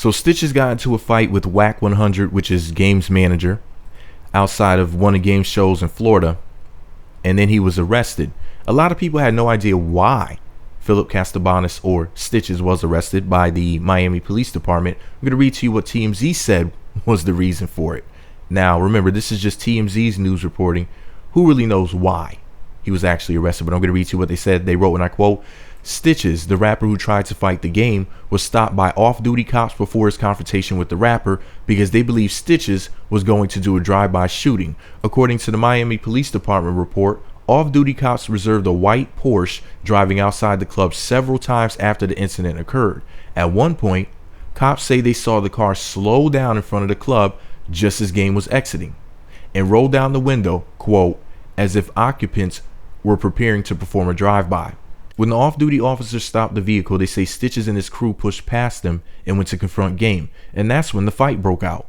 So Stitches got into a fight with Wack 100, which is games manager, outside of one of the game shows in Florida, and then he was arrested. A lot of people had no idea why Philip Castabanis, or Stitches, was arrested by the Miami Police Department. I'm going to read to you what TMZ said was the reason for it. Now, remember, this is just TMZ's news reporting. Who really knows why he was actually arrested? But I'm going to read to you what they said. They wrote, and I quote, Stitches, the rapper who tried to fight the game, was stopped by off-duty cops before his confrontation with the rapper because they believed Stitches was going to do a drive-by shooting. According to the Miami Police Department report, off-duty cops observed a white Porsche driving outside the club several times after the incident occurred. At one point, cops say they saw the car slow down in front of the club just as game was exiting and roll down the window, quote, as if occupants were preparing to perform a drive-by. When the off-duty officers stopped the vehicle, they say Stitches and his crew pushed past them and went to confront Game, and that's when the fight broke out.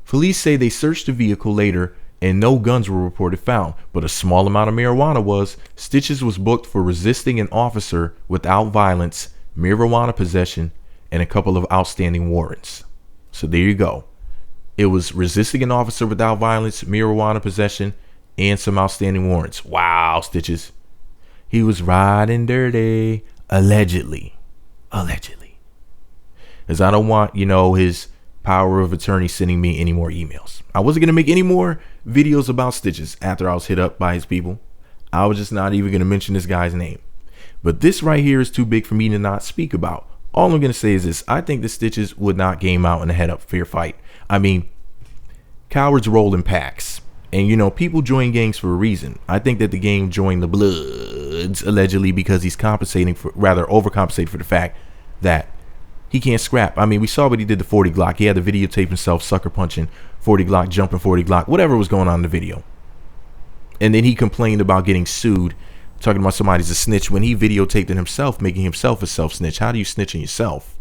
Police say they searched the vehicle later and no guns were reported found, but a small amount of marijuana was. Stitches was booked for resisting an officer without violence, marijuana possession, and a couple of outstanding warrants. So there you go. It was resisting an officer without violence, marijuana possession, and some outstanding warrants. Wow, Stitches. He was riding dirty, allegedly. As I don't want, his power of attorney sending me any more emails. I wasn't going to make any more videos about Stitches after I was hit up by his people. I was just not even going to mention this guy's name. But this right here is too big for me to not speak about. All I'm going to say is this. I think the Stitches would not game out in a head-up fair fight. I mean, cowards roll in packs. And, people join gangs for a reason. I think that the gang joined the Bloods, allegedly, because he's overcompensating for the fact that he can't scrap. I mean, we saw what he did to 40 Glock. He had to videotape himself sucker punching 40 Glock, jumping 40 Glock, whatever was going on in the video. And then he complained about getting sued, talking about somebody's a snitch when he videotaped it himself, making himself a self-snitch. How do you snitch on yourself?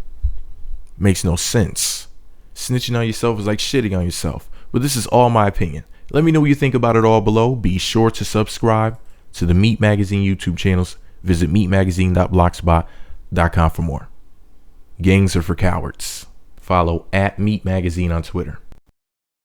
Makes no sense. Snitching on yourself is like shitting on yourself. But this is all my opinion. Let me know what you think about it all below. Be sure to subscribe to the Meat Magazine YouTube channels. Visit meatmagazine.blogspot.com for more. Gangs are for cowards. Follow @Meat Magazine on Twitter.